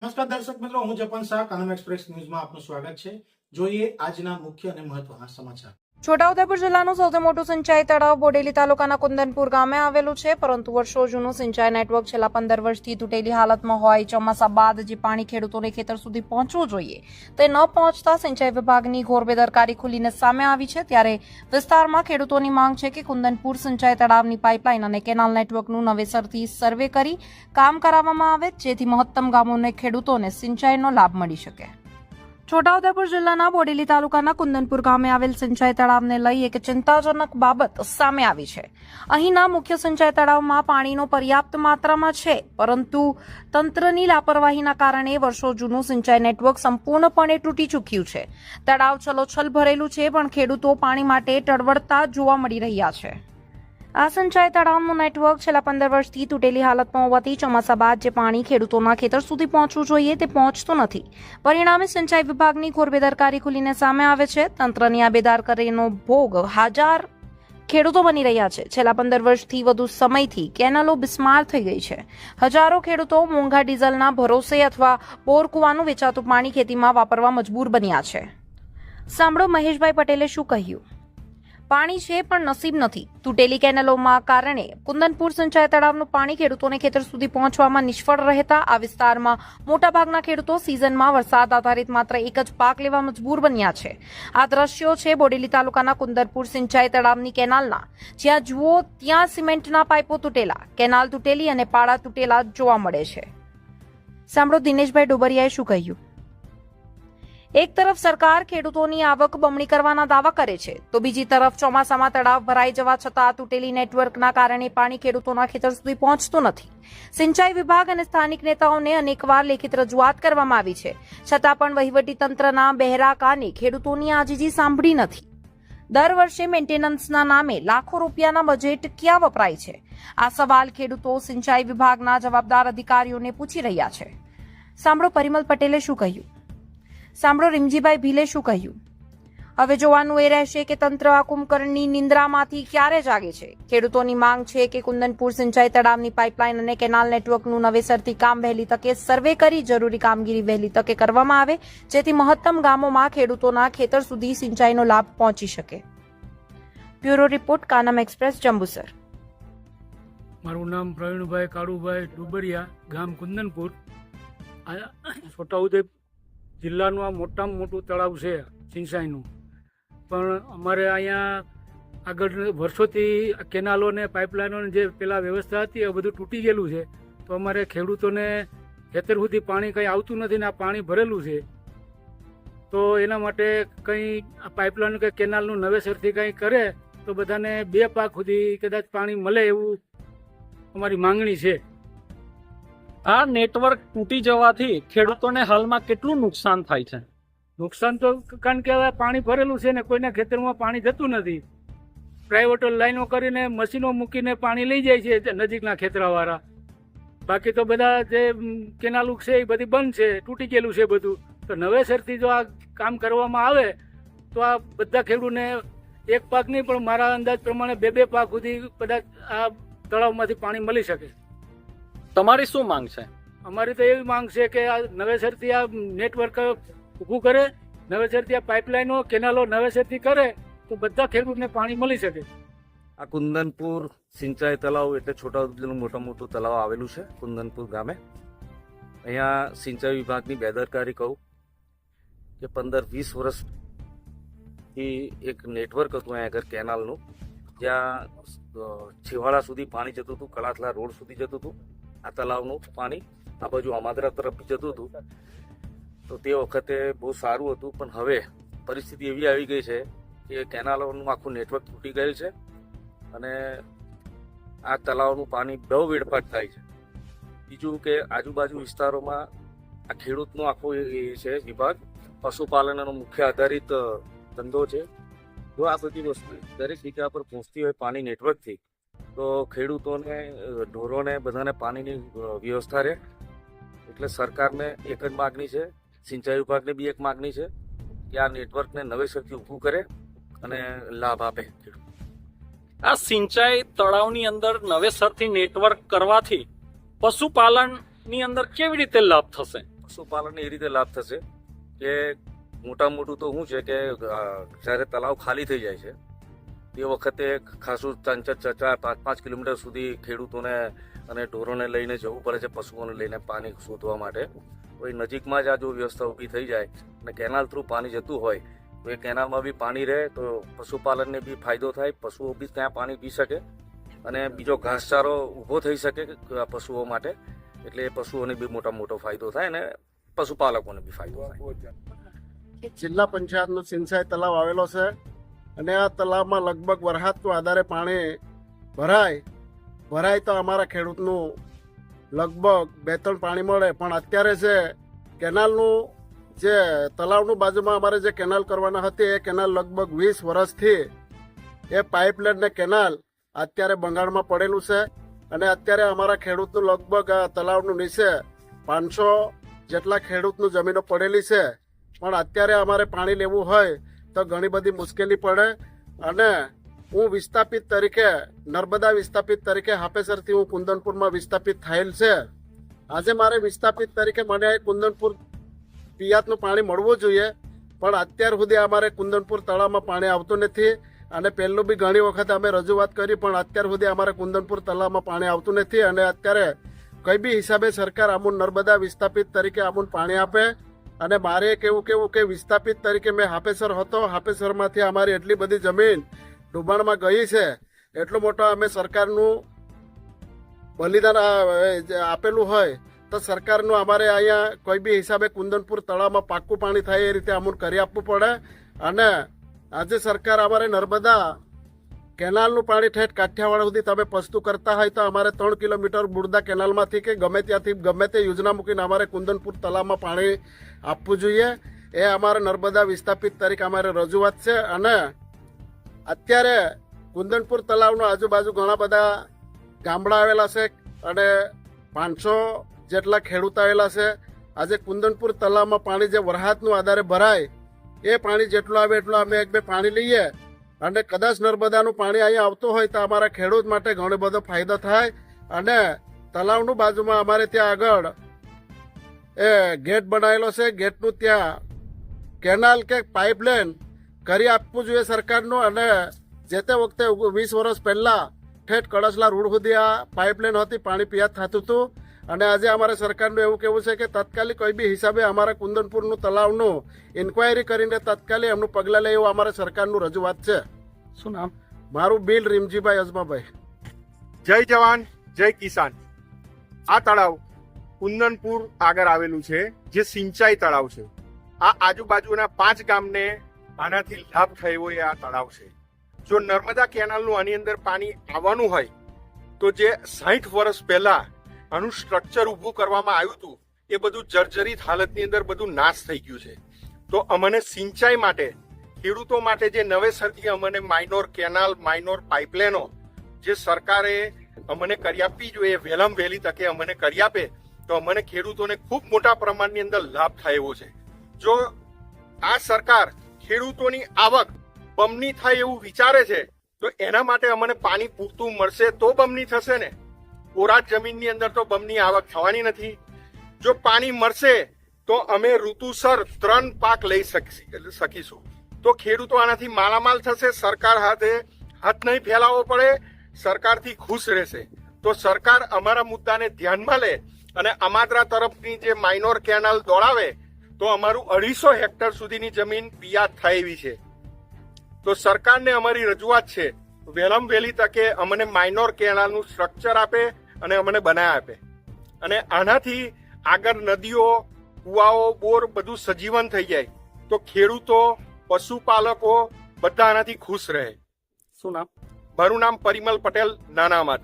નમસ્કાર દર્શક મિત્રો, હું જપન શાહ, કાનમ એક્સપ્રેસ ન્યૂઝમાં આપનું સ્વાગત છે. જોઈએ આજના મુખ્ય અને મહત્વના સમાચાર. છોટાઉદેપુર જિલ્લાનું સૌથી મોટું સિંચાઈ તળાવ બોડેલી તાલુકાના કુંદનપુર ગામે આવેલું છે, પરંતુ વર્ષો જૂનું સિંચાઈ નેટવર્ક છેલ્લા 15 વર્ષથી તૂટેલી હાલતમાં હોય. ચોમાસા બાદ જે પાણી ખેડૂતોને ખેતર સુધી પહોંચવું જોઈએ તે ન પહોંચતા સિંચાઈ વિભાગની ઘોર બેદરકારી ખુલીને સામે આવી છે. ત્યારે વિસ્તારમાં ખેડૂતોની માંગ છે કે કુંદનપુર સિંચાઈ તળાવની પાઇપલાઇન અને કેનાલ નેટવર્કનું નવેસરથી સર્વે કરી કામ કરાવવામાં આવે, જેથી મહત્તમ ગામોને ખેડૂતોને સિંચાઈનો લાભ મળી શકે. છોટાઉદેપુર જિલ્લાના બોડેલી તાલુકાના કુંદનપુર ગામે આવેલ સિંચાઈ તળાવને લઈ એક ચિંતાજનક બાબત સામે આવી છે. અહીંના મુખ્ય સિંચાઈ તળાવમાં પાણીનો પર્યાપ્ત માત્રામાં છે, પરંતુ તંત્રની લાપરવાહીના કારણે વર્ષો જૂનું સિંચાઈ નેટવર્ક સંપૂર્ણપણે તૂટી ચૂક્યું છે. તળાવ છલોછલ ભરેલું છે, પણ ખેડૂતો પાણી માટે ટળવળતા જોવા મળી રહ્યા છે. આ સિંચાઈ તળાવનું નેટવર્ક છેલ્લા 15 વર્ષથી તૂટેલી હાલતમાં હોવાથી ચોમાસા બાદ જે પાણી ખેડૂતોના ખેતર સુધી પહોંચવું જોઈએ તે પહોંચતું નથી. પરિણામે સિંચાઈ વિભાગની ઘોર બેદરકારી ખુલીને સામે આવે છે. તંત્રની આ બેદરકારીનો ભોગ હજાર ખેડૂતો બની રહ્યા છે. છેલ્લા 15 વર્ષથી વધુ સમયથી કેનાલો બિસ્માર થઈ ગઈ છે. હજારો ખેડૂતો મોંઘા ડીઝલના ભરોસે અથવા બોર કુવાનું વેચાતું પાણી ખેતીમાં વાપરવા મજબૂર બન્યા છે. સાંભળો મહેશભાઈ પટેલે શું કહ્યું. પાણી છે પણ નસીબ નથી. તૂટેલી કેનાલોમાં કારણે કુંદનપુર સિંચાઈ તળાવનું પાણી ખેડૂતોને ખેતર સુધી પહોંચવામાં નિષ્ફળ રહેતા આ વિસ્તારમાં મોટાભાગના ખેડૂતો સિઝનમાં વરસાદ આધારિત માત્ર એક જ પાક લેવા મજબૂર બન્યા છે. આ દ્રશ્યો છે બોડેલી તાલુકાના કુંદનપુર સિંચાઈ તળાવની કેનાલના. જ્યાં જુઓ ત્યાં સિમેન્ટના પાઇપો તૂટેલા, કેનાલ તૂટેલી અને પાળા તૂટેલા જોવા મળે છે. સાંભળો દિનેશભાઈ ડોબરિયાએ શું કહ્યું. એક તરફ સરકાર ખેડૂતોની આવક બમણી કરવાના દાવા કરે છે, તો બીજી તરફ ચોમાસામાં તળાવ ભરાઈ જવા છતાં તૂટેલી નેટવર્કના કારણે પાણી ખેડૂતોના ખેતર સુધી પહોંચતું નથી. સિંચાઈ વિભાગ અને સ્થાનિક નેતાઓને અનેકવાર લેખિત રજૂઆત કરવામાં આવી છે, છતાં પણ વહીવટીતંત્રના બહેરા કાને ખેડૂતોની આજીજી સાંભળી નથી. દર વર્ષે મેન્ટેનન્સના નામે લાખો રૂપિયાના બજેટ ક્યાં વપરાય છે? આ સવાલ ખેડૂતો સિંચાઈ વિભાગના જવાબદાર અધિકારીઓને પૂછી રહ્યા છે. સાંભળો પરિમલ પટેલે શું કહ્યું. સાંભળો રીમજીભાઈ ભીલે શું કહ્યું. હવે જોવાનું એ રહેશે કે તંત્ર આ કુંભકર્ણની નિંદ્રામાંથી ક્યારે જાગે છે. ખેડૂતોની માંગ છે કે કુંદનપુર સિંચાઈ તળાવની પાઇપલાઇન અને કેનાલ નેટવર્કનું નવેસરથી કામ વહેલી તકે સર્વે કરી જરૂરી કામગીરી વહેલી તકે કરવામાં આવે, જેથી મહત્તમ ગામોમાં ખેડૂતોના ખેતર સુધી સિંચાઈનો લાભ પહોંચી શકે. Bureau report, Kanam express, Jambusar. મારું નામ પ્રવીણભાઈ કાળુભાઈ ડુબરિયા, ગામ કુંદનપુર. છોટાઉદેપુર જિલ્લાનું આ મોટામાં મોટું તળાવ છે સિંચાઈનું, પણ અમારે અહીંયા આગળ વર્ષોથી કેનાલો ને પાઇપલાઇનોની જે પેલા વ્યવસ્થા હતી એ બધું તૂટી ગયેલું છે. તો અમારે ખેડૂતોને ખેતર સુધી પાણી કંઈ આવતું નથી ને આ પાણી ભરેલું છે. તો એના માટે કંઈ પાઇપલાઇન કે કેનાલનું નવેસરથી કંઈ કરે તો બધાને 2 પાક સુધી કદાચ પાણી મળે એવું અમારી માંગણી છે. આ નેટવર્ક તૂટી જવાથી ખેડૂતોને હાલમાં કેટલું નુકસાન થાય છે? નુકસાન તો કારણ કે હવે પાણી ભરેલું છે ને કોઈના ખેતરમાં પાણી જતું નથી. પ્રાઇવેટો લાઈનો કરીને મશીનો મૂકીને પાણી લઈ જાય છે નજીકના ખેતરાવાળા. બાકી તો બધા જે કેનાલું છે એ બધી બંધ છે, તૂટી ગયેલું છે બધું. તો નવેસરથી જો આ કામ કરવામાં આવે તો આ બધા ખેડૂતને 1 પાક નહીં પણ મારા અંદાજ પ્રમાણે 2 પાક સુધી કદાચ આ તળાવમાંથી પાણી મળી શકે. તમારી શું માંગ છે? અમારી તો એવી માંગ છે કે આ નવેસરથી આ નેટવર્ક ઊભું કરે, નવેસરથી આ પાઇપલાઇનો કેનાલો નવેસરથી કરે તો બધા ખેડૂતને પાણી મળી શકે. આ કુંદનપુર સિંચાઈ તળાવ એટલે છોટાઉદેપુરનું મોટું તળાવ આવેલું છે કુંદનપુર ગામે. અહીંયા સિંચાઈ વિભાગની બેદરકારી કહું કે 15-20 વર્ષથી એક નેટવર્ક હતું અહીંયા આગળ કેનાલનું, જ્યાં છેવાડા સુધી પાણી જતું હતું, કળાથલા રોડ સુધી જતું હતું. આ તળાવનું પાણી આ બાજુ અમાદરા તરફ જતું હતું. તો તે વખતે બહુ સારું હતું, પણ હવે પરિસ્થિતિ એવી આવી ગઈ છે કે કેનાલોનું આખું નેટવર્ક તૂટી ગયું છે અને આ તળાવનું પાણી બહુ વેડફાટ થાય છે. બીજું કે આજુબાજુ વિસ્તારોમાં આ ખેડૂતનો આખો એ છે વિભાગ, પશુપાલનનો મુખ્ય આધારિત ધંધો છે. જો આ બધી વસ્તુ દરેક જગ્યા પર પહોંચતી હોય પાણી નેટવર્કથી તો ખેડૂતોને, ઢોરોને બધાને પાણીની વ્યવસ્થા રહે. એટલે સરકારને એક જ માગણી છે, સિંચાઈ વિભાગને બી એક માગણી છે કે આ નેટવર્કને નવેસરથી ઊભું કરે અને લાભ આપે. આ સિંચાઈ તળાવની અંદર નવેસરથી નેટવર્ક કરવાથી પશુપાલનની અંદર કેવી રીતે લાભ થશે? પશુપાલનને એ રીતે લાભ થશે કે મોટા મોટું તો શું છે કે જ્યારે તલાવ ખાલી થઈ જાય છે તે વખતે ખાસું 4-5 કિલોમીટર સુધી ખેડૂતોને અને ઢોરોને લઈને જવું પડે છે, પશુઓને લઈને પાણી શોધવા માટે. તો એ નજીકમાં જ આ જો વ્યવસ્થા ઊભી થઈ જાય અને કેનાલ થ્રુ પાણી જતું હોય તો એ કેનાલમાં બી પાણી રહે તો પશુપાલનને બી ફાયદો થાય, પશુઓ બી ત્યાં પાણી પી શકે અને બીજો ઘાસચારો ઊભો થઈ શકે પશુઓ માટે. એટલે પશુઓને બી મોટો ફાયદો થાય અને પશુપાલકોને બી ફાયદો થાય. જિલ્લા પંચાયતનો સિંચાઈ તલાવ આવેલો છે અને આ તલાવમાં લગભગ વરસાદના આધારે પાણી ભરાય તો અમારા ખેડૂતનું લગભગ 2-3 પાણી મળે. પણ અત્યારે છે કેનાલનું જે તલાવનું બાજુમાં અમારે જે કેનાલ કરવાના હતી એ કેનાલ લગભગ 20 વર્ષથી એ પાઇપલાઇન ને કેનાલ અત્યારે બંગાળમાં પડેલું છે અને અત્યારે અમારા ખેડૂતનું લગભગ આ તલાવનું નીચે 500 જેટલા ખેડૂતનું જમીનો પડેલી છે. પણ અત્યારે અમારે પાણી લેવું હોય તો ઘણી બધી મુશ્કેલી પડે અને હું વિસ્થાપિત તરીકે નર્મદા વિસ્થાપિત તરીકે હાપેસરથી હું કુંદનપુરમાં વિસ્થાપિત થયેલ છે. આજે મારે વિસ્થાપિત તરીકે મને કુંદનપુર પિયાતનું પાણી મળવું જોઈએ પણ અત્યાર સુધી અમારે કુંદનપુર તળાવમાં પાણી આવતું નથી અને પહેલું બી ઘણી વખત અમે રજૂઆત કરી પણ અત્યાર સુધી અમારે કુંદનપુર તળાવમાં પાણી આવતું નથી અને અત્યારે કઈ બી હિસાબે સરકાર અમુન નર્મદા વિસ્થાપિત તરીકે અમુન પાણી આપે. અને મારે કેવું કે વિસ્થાપિત તરીકે મેં હાપેસર હતો, હાપેસરમાંથી અમારી એટલી બધી જમીન ડૂબાણમાં ગઈ છે, એટલો મોટો અમે સરકારનું બલિદાન આપેલું હોય તો સરકારનું અમારે અહીંયા કોઈ બી હિસાબે કુંદનપુર તળાવમાં પાક્કું પાણી થાય એ રીતે અમુન કરી આપવું પડે. અને આજે સરકાર અમારે નર્મદા કેનાલનું પાણી ઠેઠ કાઠિયાવાડ સુધી તમે પસ્તું કરતા હોય તો અમારે 3 કિલોમીટર બુરદા કેનાલમાંથી કે ગમે ત્યાંથી ગમે તે યોજના મૂકીને અમારે કુંદનપુર તલાવમાં પાણી આપવું જોઈએ. એ અમારે નર્મદા વિસ્થાપિત તરીકે અમારે રજૂઆત છે. અને અત્યારે કુંદનપુર તલાવનો આજુબાજુ ઘણા બધા ગામડા આવેલા છે અને 500 જેટલા ખેડૂત આવેલા છે. આજે કુંદનપુર તલાવમાં પાણી જે વરસાદનું આધારે ભરાય એ પાણી જેટલું આવે એટલું અમે 1-2 પાણી લઈએ અને કદાચ નર્મદાનું પાણી અહીંયા આવતું હોય તો અમારા ખેડૂત માટે ઘણો બધો ફાયદો થાય. અને તલાવનું બાજુમાં અમારે ત્યાં આગળ એ ગેટ બનાવેલો છે, ગેટનું ત્યાં કેનાલ કે પાઇપલાઇન કરી આપવું જોઈએ સરકારનું. અને જે તે વખતે 20 વર્ષ પહેલા ઠેઠ કળશલા રોડ સુધી આ પાઇપલાઇન હતી, પાણી પિયાત થતું હતું. અને આજે અમારે સરકારનું એવું કહેવું છે કે તાત્કાલિક કોઈ બી હિસાબે અમારા કુંદનપુરનું તલાવનું ઇન્ક્વાયરી કરીને તાત્કાલિક એમનું પગલાં લે એવું અમારે સરકારનું રજૂઆત છે. શું નામ? મારું બિલ રીમજીભાઈ અજમાભાઈ. જય જવાન જય કિસાન. આ તળાવ કુંદનપુર આગળ આવેલું છે જે સિંચાઈ તળાવ છે. આ આજુબાજુના 5 ગામને આનાથી લાભ થયો એ આ તળાવ છે. જો નર્મદા કેનાલનું આની અંદર પાણી આવવાનું હોય તો જે 60 વર્ષ પહેલા આનું સ્ટ્રક્ચર ઊભું કરવામાં આવ્યું હતું એ બધું જર્જરિત હાલતની અંદર બધું નાશ થઈ ગયું છે. તો અમને સિંચાઈ માટે ખેડૂતો માટે જે નવેસરથી અમને માઇનોર કેનાલ, માઇનોર પાઇપલાઇનો જે સરકારે અમને કરી આપવી જોઈએ, વહેલામાં વહેલી તકે અમને કરી આપે તો અમને ખેડૂતોને ખૂબ મોટા પ્રમાણની અંદર લાભ થાય એવો છે. જો આ સરકાર ખેડૂતોની આવક બમણી થાય એવું વિચારે છે તો એના માટે અમને પાણી પૂરતું મળશે તો બમણી થશે ને. કોરાટ જમીનની અંદર તો બમણી આવક થવાની નથી. જો પાણી મળશે તો અમે ઋતુસર 3 પાક લઈ શકીશું તો ખેડૂતો આનાથી માલામાલ થશે. સરકાર હાથે હાથ નહીં ફેલાવવો પડે, સરકારથી ખુશ રહેશે. તો સરકાર અમારા મુદ્દાને ધ્યાનમાં લે અને અમાદરા તરફની જે માઇનોર કેનાલ દોડાવે તો અમારું 250 હેક્ટર સુધીની જમીન પિયાત થાય એવી છે. તો સરકારને અમારી રજૂઆત છે વહેલામાં વહેલી તકે અમને માઇનોર કેનાલનું સ્ટ્રક્ચર આપે અને અમને બનાવી આપે. અને આનાથી આગળ નદીઓ, કુવાઓ, બોર બધું સજીવન થઈ જાય તો ખેડૂતો, પશુપાલકો બધા આનાથી ખુશ રહે. શું નામ? મારું નામ પરિમલ પટેલ, નાના માત્ર.